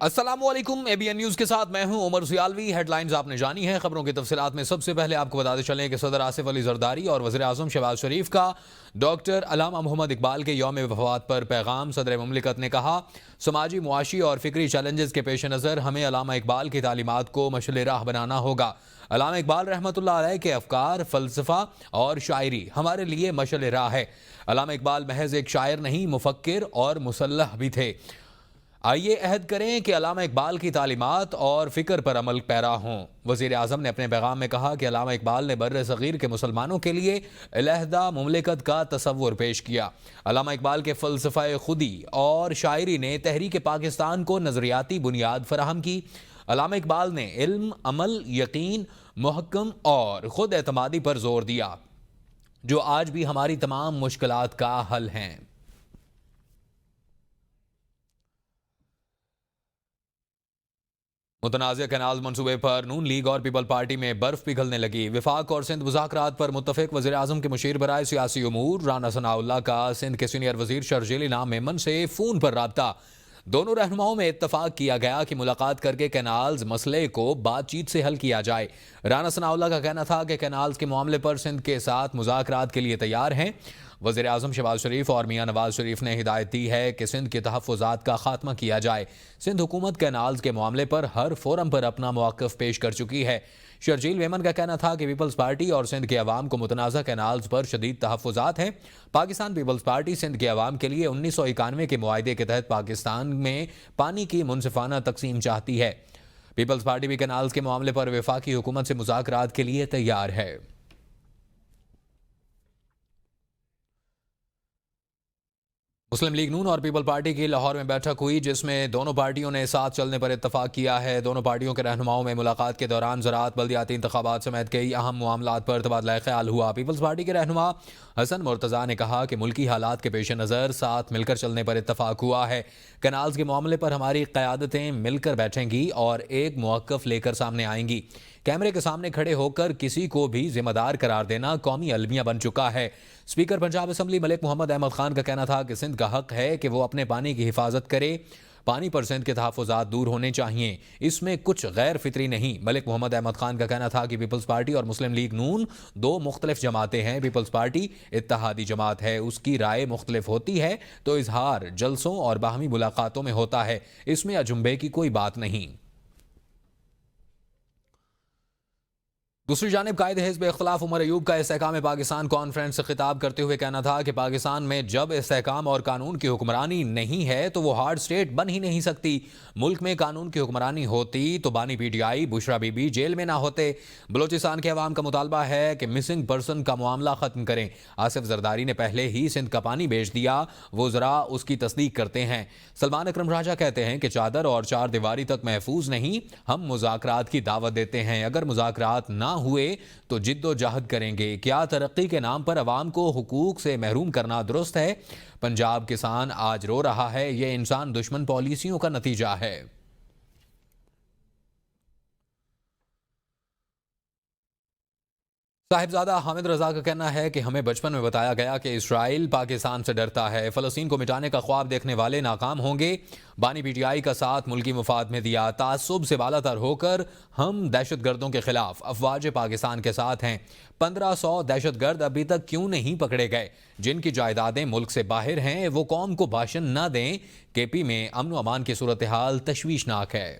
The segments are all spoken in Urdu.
السلام علیکم اے بی این نیوز کے ساتھ میں ہوں عمر سیالوی۔ ہیڈ لائنز آپ نے جانی ہیں، خبروں کی تفصیلات میں سب سے پہلے آپ کو بتاتے چلیں کہ صدر آصف علی زرداری اور وزیر اعظم شہباز شریف کا ڈاکٹر علامہ محمد اقبال کے یوم وفات پر پیغام۔ صدر مملکت نے کہا، سماجی، معاشی اور فکری چیلنجز کے پیش نظر ہمیں علامہ اقبال کی تعلیمات کو مشعل راہ بنانا ہوگا۔ علامہ اقبال رحمۃ اللہ علیہ کے افکار، فلسفہ اور شاعری ہمارے لیے مشعل راہ ہے۔ علامہ اقبال محض ایک شاعر نہیں، مفکر اور مسلح بھی تھے۔ آئیے عہد کریں کہ علامہ اقبال کی تعلیمات اور فکر پر عمل پیرا ہوں۔ وزیر اعظم نے اپنے پیغام میں کہا کہ علامہ اقبال نے بر صغیر کے مسلمانوں کے لیے علیحدہ مملکت کا تصور پیش کیا۔ علامہ اقبال کے فلسفہ خودی اور شاعری نے تحریک پاکستان کو نظریاتی بنیاد فراہم کی۔ علامہ اقبال نے علم، عمل، یقین، محکم اور خود اعتمادی پر زور دیا، جو آج بھی ہماری تمام مشکلات کا حل ہیں۔ متنازع کینال منصوبے پر نون لیگ اور پیپل پارٹی میں برف پگھلنے لگی۔ وفاق اور سندھ مذاکرات پر متفق۔ وزیر اعظم کے مشیر برائے سیاسی امور رانا ثناء اللہ کا سندھ کے سینئر وزیر شرجیل انعام میمن سے فون پر رابطہ۔ دونوں رہنماؤں میں اتفاق کیا گیا کہ ملاقات کر کے کینالز مسئلے کو بات چیت سے حل کیا جائے۔ رانا ثناء اللہ کا کہنا تھا کہ کینالز کے معاملے پر سندھ کے ساتھ مذاکرات کے لیے تیار ہیں۔ وزیر اعظم شہباز شریف اور میاں نواز شریف نے ہدایت دی ہے کہ سندھ کے تحفظات کا خاتمہ کیا جائے۔ سندھ حکومت کینالز کے معاملے پر ہر فورم پر اپنا موقف پیش کر چکی ہے۔ شرجیل میمن کا کہنا تھا کہ پیپلز پارٹی اور سندھ کے عوام کو متنازع کینالز پر شدید تحفظات ہیں۔ پاکستان پیپلز پارٹی سندھ کے عوام کے لیے 1991 کے معاہدے کے تحت پاکستان میں پانی کی منصفانہ تقسیم چاہتی ہے۔ پیپلز پارٹی بھی کینالز کے معاملے پر وفاقی حکومت سے مذاکرات کے لیے تیار ہے۔ مسلم لیگ نون اور پیپل پارٹی کی لاہور میں بیٹھک ہوئی، جس میں دونوں پارٹیوں نے ساتھ چلنے پر اتفاق کیا ہے۔ دونوں پارٹیوں کے رہنماؤں میں ملاقات کے دوران زراعت، بلدیاتی انتخابات سمیت کئی اہم معاملات پر تبادلہ خیال ہوا۔ پیپلز پارٹی کے رہنما حسن مرتضیٰ نے کہا کہ ملکی حالات کے پیش نظر ساتھ مل کر چلنے پر اتفاق ہوا ہے۔ کینالز کے معاملے پر ہماری قیادتیں مل کر بیٹھیں گی اور ایک موقف لے کر سامنے آئیں گی۔ کیمرے کے سامنے کھڑے ہو کر کسی کو بھی ذمہ دار قرار دینا قومی المیہ بن چکا ہے۔ اسپیکر پنجاب اسمبلی ملک محمد احمد خان کا کہنا تھا کہ سندھ کا حق ہے کہ وہ اپنے پانی کی حفاظت کرے۔ پانی پر سندھ کے تحفظات دور ہونے چاہیے، اس میں کچھ غیر فطری نہیں۔ ملک محمد احمد خان کا کہنا تھا کہ پیپلز پارٹی اور مسلم لیگ نون دو مختلف جماعتیں ہیں۔ پیپلز پارٹی اتحادی جماعت ہے، اس کی رائے مختلف ہوتی ہے تو اظہار جلسوں اور باہمی ملاقاتوں میں ہوتا ہے، اس میں اجنبے کی کوئی بات نہیں۔ دوسری جانب قائد حزب اختلاف عمر ایوب کا استحکام پاکستان کانفرنس سے خطاب کرتے ہوئے کہنا تھا کہ پاکستان میں جب استحکام اور قانون کی حکمرانی نہیں ہے تو وہ ہارڈ اسٹیٹ بن ہی نہیں سکتی۔ ملک میں قانون کی حکمرانی ہوتی تو بانی P T I Bushra be be jail میں نہ ہوتے۔ بلوچستان کے عوام کا مطالبہ ہے کہ مسنگ پرسن کا معاملہ ختم کریں۔ آصف زرداری نے پہلے ہی سندھ کا پانی بیچ دیا، وزراء اس کی تصدیق کرتے ہیں۔ سلمان اکرم راجہ کہتے ہیں کہ چادر اور چار دیواری تک محفوظ نہیں، ہم مذاکرات کی دعوت دیتے ہیں۔ اگر مذاکرات نہ ہوئے تو جد و جہد کریں گے۔ کیا ترقی کے نام پر عوام کو حقوق سے محروم کرنا درست ہے؟ پنجاب کسان آج رو رہا ہے، یہ انسان دشمن پالیسیوں کا نتیجہ ہے۔ صاحبزادہ حامد رضا کا کہنا ہے کہ ہمیں بچپن میں بتایا گیا کہ اسرائیل پاکستان سے ڈرتا ہے، فلسطین کو مٹانے کا خواب دیکھنے والے ناکام ہوں گے۔ بانی پی ٹی آئی کا ساتھ ملکی مفاد میں دیا، تعصب سے بالا تر ہو کر ہم دہشت گردوں کے خلاف افواج پاکستان کے ساتھ ہیں۔ 1500 دہشت گرد ابھی تک کیوں نہیں پکڑے گئے؟ جن کی جائیدادیں ملک سے باہر ہیں وہ قوم کو بھاشن نہ دیں۔ کے پی میں امن و امان کی صورتحال تشویشناک ہے۔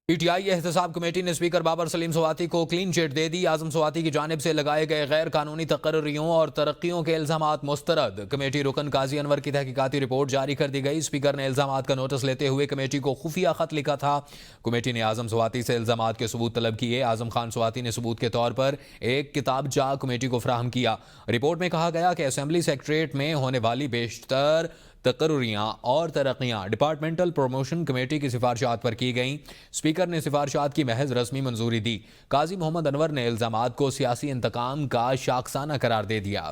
پی ٹی آئی احتساب کمیٹی نے اسپیکر بابر سلیم سواتی کو کلین چٹ دے دی۔ اعظم سواتی کی جانب سے لگائے گئے غیر قانونی تقرریوں اور ترقیوں کے الزامات مسترد۔ کمیٹی رکن قاضی انور کی تحقیقاتی رپورٹ جاری کر دی گئی۔ اسپیکر نے الزامات کا نوٹس لیتے ہوئے کمیٹی کو خفیہ خط لکھا تھا۔ کمیٹی نے اعظم سواتی سے الزامات کے ثبوت طلب کیے۔ اعظم خان سواتی نے ثبوت کے طور پر ایک کتابچہ کمیٹی کو فراہم کیا۔ رپورٹ میں کہا گیا کہ اسمبلی سیکریٹریٹ میں ہونے والی بیشتر تقرریاں اور ترقیاں ڈپارٹمنٹل پروموشن کمیٹی کی سفارشات پر کی گئیں۔ اسپیکر نے سفارشات کی محض رسمی منظوری دی۔ قاضی محمد انور نے الزامات کو سیاسی انتقام کا شاخسانہ قرار دے دیا۔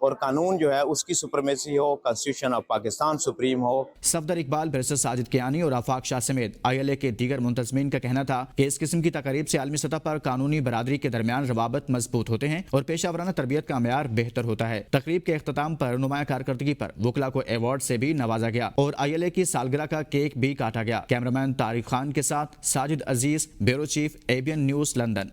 اور قانون جو ہے اس کی سپرمیسی ہو، کانسٹیٹیوشن آف پاکستان سپریم ہو. صفدر اقبال، بیرسٹر ساجد کیانی اور آفاق شاہ سمیت ILA کے دیگر منتظمین کا کہنا تھا کہ اس قسم کی تقاریب سے عالمی سطح پر قانونی برادری کے درمیان روابط مضبوط ہوتے ہیں اور پیشہ ورانہ تربیت کا معیار بہتر ہوتا ہے. تقریب کے اختتام پر نمایاں کارکردگی پر وکلاء کو ایوارڈ سے بھی نوازا گیا اور ILA کی سالگرہ کا کیک بھی کاٹا گیا. کیمرامین طارق خان کے ساتھ Sajid Aziz, bureau chief ABN news, London.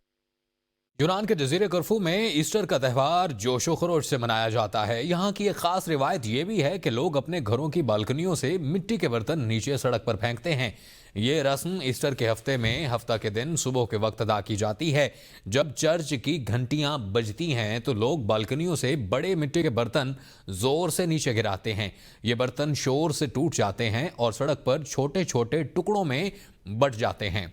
یونان کے جزیرے کرفو میں ایسٹر کا تہوار جوش و خروش سے منایا جاتا ہے. یہاں کی ایک خاص روایت یہ بھی ہے کہ لوگ اپنے گھروں کی بالکنیوں سے مٹی کے برتن نیچے سڑک پر پھینکتے ہیں. یہ رسم ایسٹر کے ہفتے میں ہفتہ کے دن صبح کے وقت ادا کی جاتی ہے. جب چرچ کی گھنٹیاں بجتی ہیں تو لوگ بالکنیوں سے بڑے مٹی کے برتن زور سے نیچے گراتے ہیں. یہ برتن شور سے ٹوٹ جاتے ہیں اور سڑک پر چھوٹے چھوٹے ٹکڑوں میں بٹ جاتے ہیں.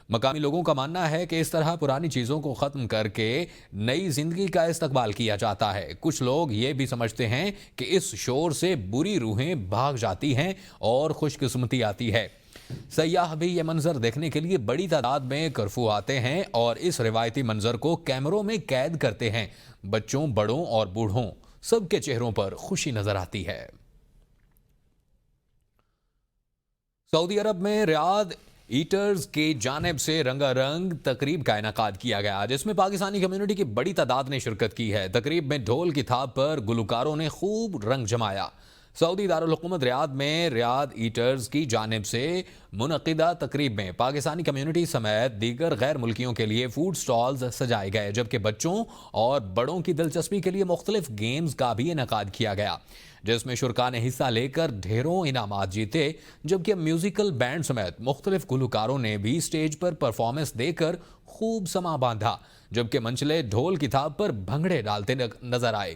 مقامی لوگوں کا ماننا ہے کہ اس طرح پرانی چیزوں کو ختم کر کے نئی زندگی کا استقبال کیا جاتا ہے. کچھ لوگ یہ بھی سمجھتے ہیں کہ اس شور سے بری روحیں بھاگ جاتی ہیں اور خوش قسمتی آتی ہے. سیاح بھی یہ منظر دیکھنے کے لیے بڑی تعداد میں کرفو آتے ہیں اور اس روایتی منظر کو کیمروں میں قید کرتے ہیں. بچوں، بڑوں اور بوڑھوں سب کے چہروں پر خوشی نظر آتی ہے. سعودی عرب میں ریاض ایٹرز کی جانب سے رنگا رنگ تقریب کا انعقاد کیا گیا جس میں پاکستانی کمیونٹی کی بڑی تعداد نے شرکت کی ہے. تقریب میں ڈھول کی تھاپ پر گلوکاروں نے خوب رنگ جمایا. سعودی دارالحکومت ریاض میں ریاض ایٹرز کی جانب سے منعقدہ تقریب میں پاکستانی کمیونٹی سمیت دیگر غیر ملکیوں کے لیے فوڈ سٹالز سجائے گئے جبکہ بچوں اور بڑوں کی دلچسپی کے لیے مختلف گیمز کا بھی انعقاد کیا گیا جس میں شرکاء نے حصہ لے کر ڈھیروں انعامات جیتے. جبکہ میوزیکل بینڈ سمیت مختلف گلوکاروں نے بھی سٹیج پر پرفارمنس دے کر خوب سما باندھا جبکہ منچلے ڈھول کی تھاپ پر بھنگڑے ڈالتے نظر آئے.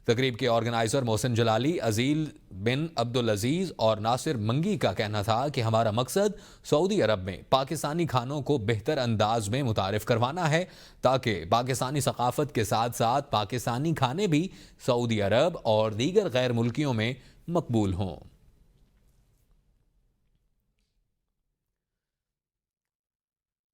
تقریب کے آرگنائزر محسن جلالی، عزیل بن عبدالعزیز اور ناصر منگی کا کہنا تھا کہ ہمارا مقصد سعودی عرب میں پاکستانی کھانوں کو بہتر انداز میں متعارف کروانا ہے تاکہ پاکستانی ثقافت کے ساتھ ساتھ پاکستانی کھانے بھی سعودی عرب اور دیگر غیر ملکیوں میں مقبول ہوں.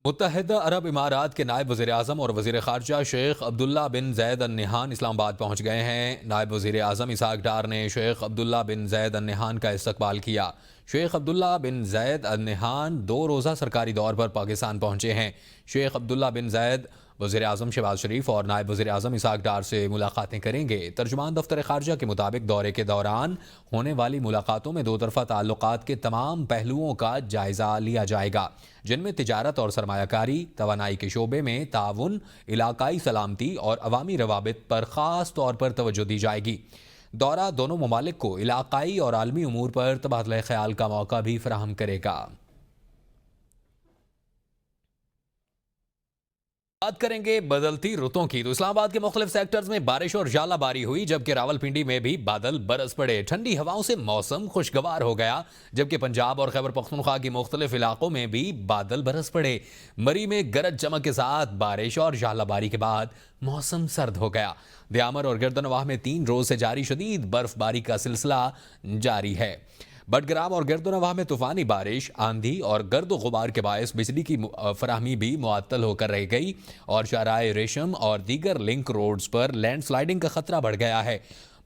متحدہ عرب امارات کے نائب وزیر اعظم اور وزیر خارجہ شیخ عبداللہ بن زید ال نہیان اسلام آباد پہنچ گئے ہیں. نائب وزیر اعظم اسحاق ڈار نے شیخ عبداللہ بن زید ال نہیان کا استقبال کیا. شیخ عبداللہ بن زید ال نہیان 2 روزہ سرکاری دور پر پاکستان پہنچے ہیں. شیخ عبداللہ بن زید وزیر اعظم شہباز شریف اور نائب وزیر اعظم اسحاق ڈار سے ملاقاتیں کریں گے. ترجمان دفتر خارجہ کے مطابق دورے کے دوران ہونے والی ملاقاتوں میں 2 طرفہ تعلقات کے تمام پہلوؤں کا جائزہ لیا جائے گا جن میں تجارت اور سرمایہ کاری، توانائی کے شعبے میں تعاون، علاقائی سلامتی اور عوامی روابط پر خاص طور پر توجہ دی جائے گی. دورہ دونوں ممالک کو علاقائی اور عالمی امور پر تبادلہ خیال کا موقع بھی فراہم کرے گا. بات کریں گے بدلتی رتوں کی تو اسلام آباد کے مختلف سیکٹرز میں بارش اور ژالہ باری ہوئی جبکہ راولپنڈی میں بھی بادل برس پڑے. ٹھنڈی ہواؤں سے موسم خوشگوار ہو گیا جبکہ پنجاب اور خیبر پختونخوا کے مختلف علاقوں میں بھی بادل برس پڑے. مری میں گرج چمک کے ساتھ بارش اور ژالہ باری کے بعد موسم سرد ہو گیا. دیامر اور گردنواہ میں 3 روز سے جاری شدید برف باری کا سلسلہ جاری ہے. بٹگرام اور گردنواہ میں طوفانی بارش، آندھی اور گرد و غبار کے باعث بجلی کی فراہمی بھی معطل ہو کر رہ گئی اور شاہراہ ریشم اور دیگر لنک روڈز پر لینڈ سلائیڈنگ کا خطرہ بڑھ گیا ہے.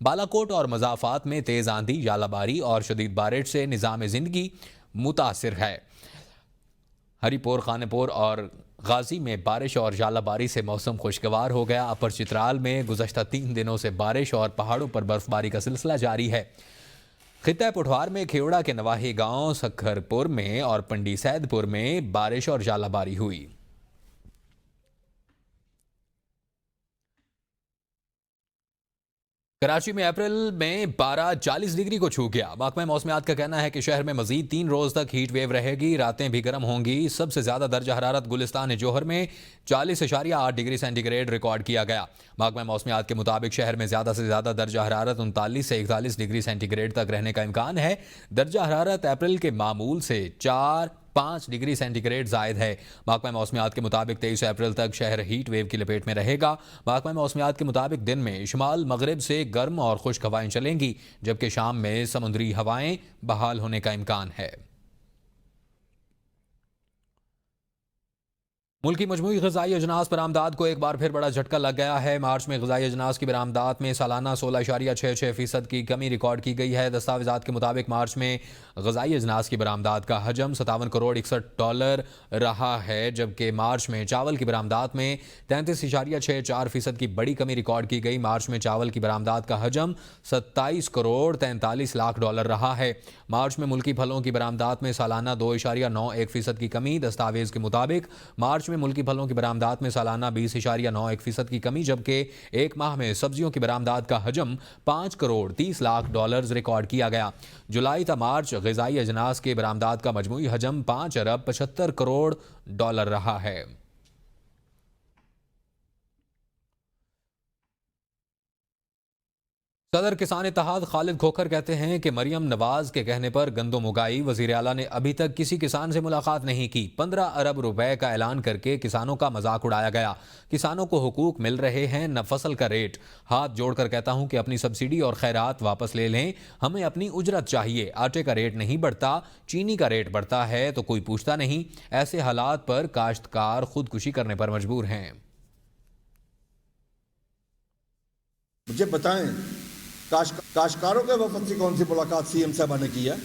بالاکوٹ اور مضافات میں تیز آندھی، ژالہ باری اور شدید بارش سے نظام زندگی متاثر ہے. ہری پور، خانے پور اور غازی میں بارش اور ژالہ باری سے موسم خوشگوار ہو گیا. اپر چترال میں گزشتہ 3 دنوں سے بارش اور پہاڑوں پر برف باری کا سلسلہ جاری ہے. خطہ پٹھوار میں کھیوڑا کے نواحی گاؤں سکھر پور میں اور پنڈی سید پور میں بارش اور ژالہ باری ہوئی. کراچی میں اپریل میں پارہ 40 ڈگری کو چھو گیا. محکمہ موسمیات کا کہنا ہے کہ شہر میں مزید 3 روز تک ہیٹ ویو رہے گی. راتیں بھی گرم ہوں گی. سب سے زیادہ درجہ حرارت گلستان جوہر میں 40.8 ڈگری سینٹی گریڈ ریکارڈ کیا گیا. محکمہ موسمیات کے مطابق شہر میں زیادہ سے زیادہ درجہ حرارت 39 سے 41 ڈگری سینٹی گریڈ تک رہنے کا امکان ہے. درجہ حرارت اپریل کے معمول سے 4-5 ڈگری سینٹی گریڈ زائد ہے. محکمہ موسمیات کے مطابق 23 اپریل تک شہر ہیٹ ویو کی لپیٹ میں رہے گا. محکمہ موسمیات کے مطابق دن میں شمال مغرب سے گرم اور خشک ہوائیں چلیں گی جبکہ شام میں سمندری ہوائیں بحال ہونے کا امکان ہے. ملکی مجموعی غذائی اجناس برآمدات کو ایک بار پھر بڑا جھٹکا لگ گیا ہے۔ مارچ میں غذائی اجناس کی برآمدات میں سالانہ 16.66% کی کمی ریکارڈ کی گئی ہے۔ دستاویزات کے مطابق مارچ میں غذائی اجناس کی برآمدات کا حجم $57 کروڑ 61 ڈالر رہا ہے، جبکہ مارچ میں چاول کی برآمدات میں 33.64% کی بڑی کمی ریکارڈ کی گئی۔ مارچ میں چاول کی برآمدات کا حجم 27 کروڑ 43 لاکھ ڈالر رہا ہے۔ مارچ میں ملکی پھلوں کی برآمدات میں سالانہ 2.91% کی کمی۔ دستاویز کے مطابق مارچ میں ملکی پھلوں کی برآمدات میں سالانہ 20.91% کی کمی، جبکہ ایک ماہ میں سبزیوں کی برآمدات کا حجم 5 کروڑ 30 لاکھ ڈالرز ریکارڈ کیا گیا۔ جولائی تا مارچ غذائی اجناس کے برآمدات کا مجموعی حجم 5 ارب 75 کروڑ ڈالر رہا ہے۔ صدر کسان اتحاد خالد کھوکھر کہتے ہیں کہ مریم نواز کے کہنے پر گندم اگائی۔ وزیر اعلیٰ نے ابھی تک کسی کسان سے ملاقات نہیں کی۔ 15 ارب روپے کا اعلان کر کے کسانوں کا مذاق اڑایا گیا۔ کسانوں کو حقوق مل رہے ہیں، نہ فصل کا ریٹ۔ ہاتھ جوڑ کر کہتا ہوں کہ اپنی سبسڈی اور خیرات واپس لے لیں، ہمیں اپنی اجرت چاہیے۔ آٹے کا ریٹ نہیں بڑھتا، چینی کا ریٹ بڑھتا ہے تو کوئی پوچھتا نہیں۔ ایسے حالات پر کاشتکار خودکشی کرنے پر مجبور ہیں۔ مجھے بتائیں کاشتکاروں کے وفد سے کون سی ملاقات سی ایم صاحبہ نے کی ہے؟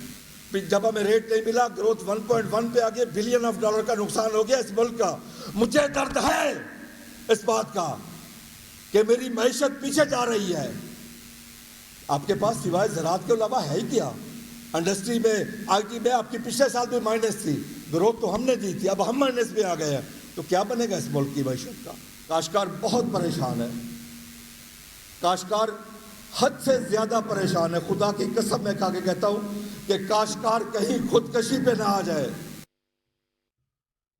جب ہمیں ریٹ نہیں ملا، گروتھ 1.1 پہ آگے بلین آف ڈالر کا نقصان ہو گیا اس ملک کا۔ مجھے درد ہے اس بات کا کہ میری معیشت پیچھے جا رہی ہے۔ آپ کے پاس سوائے زراعت کے علاوہ ہے ہی کیا؟ انڈسٹری میں، آئی ٹی میں آپ کی پچھلے سال بھی مائنس تھی، گروتھ تو ہم نے دی تھی، اب ہم مائنس میں آ گئے ہیں، تو کیا بنے گا اس ملک کی معیشت کا؟ کاشتکار بہت پریشان ہے، کاشتکار حد سے زیادہ پریشان ہے۔ خدا کی قسم میں کھا کے کہتا ہوں کہ کاشتکار کہیں خودکشی پہ نہ آ جائے۔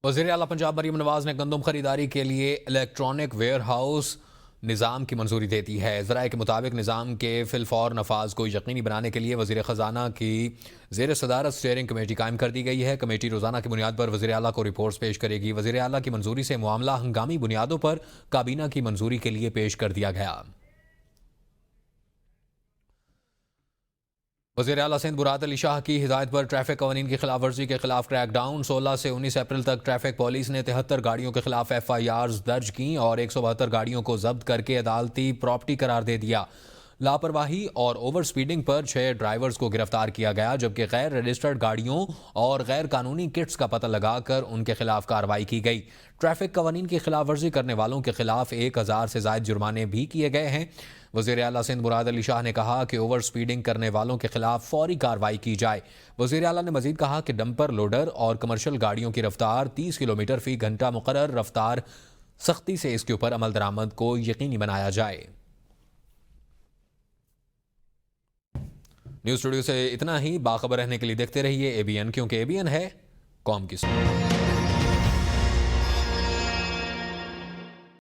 وزیر اعلیٰ پنجاب مریم نواز نے گندم خریداری کے لیے الیکٹرانک ویئر ہاؤس نظام کی منظوری دے دی ہے۔ ذرائع کے مطابق نظام کے فی الفور نفاذ کو یقینی بنانے کے لیے وزیر خزانہ کی زیر صدارت اسٹیئرنگ کمیٹی قائم کر دی گئی ہے۔ کمیٹی روزانہ کی بنیاد پر وزیر اعلیٰ کو رپورٹس پیش کرے گی۔ وزیر اعلیٰ کی منظوری سے معاملہ ہنگامی بنیادوں پر کابینہ کی منظوری کے لیے پیش کر دیا گیا۔ وزیر اعلیٰ سندھ مراد علی شاہ کی ہدایت پر ٹریفک قوانین کی خلاف ورزی کے خلاف کریک ڈاؤن۔ 16 سے 19 اپریل تک ٹریفک پولیس نے 73 گاڑیوں کے خلاف FIRs درج کیں اور 172 گاڑیوں کو ضبط کر کے عدالتی پراپرٹی قرار دے دیا۔ لاپرواہی اور اوور سپیڈنگ پر 6 ڈرائیورز کو گرفتار کیا گیا، جبکہ غیر رجسٹرڈ گاڑیوں اور غیر قانونی کٹس کا پتہ لگا کر ان کے خلاف کارروائی کی گئی۔ ٹریفک قوانین کی خلاف ورزی کرنے والوں کے خلاف 1000 سے زائد جرمانے بھی کیے گئے ہیں۔ وزیر اعلیٰ سندھ مراد علی شاہ نے کہا کہ اوور سپیڈنگ کرنے والوں کے خلاف فوری کارروائی کی جائے۔ وزیر اعلیٰ نے مزید کہا کہ ڈمپر لوڈر اور کمرشل گاڑیوں کی رفتار 30 کلومیٹر فی گھنٹہ مقرر رفتار سختی سے اس کے اوپر عمل درآمد کو یقینی بنایا جائے۔ نیوز اسٹوڈیو سے اتنا ہی۔ باخبر رہنے کے لیے دیکھتے رہیے ABN، کیونکہ ABN ہے قوم کی صورت۔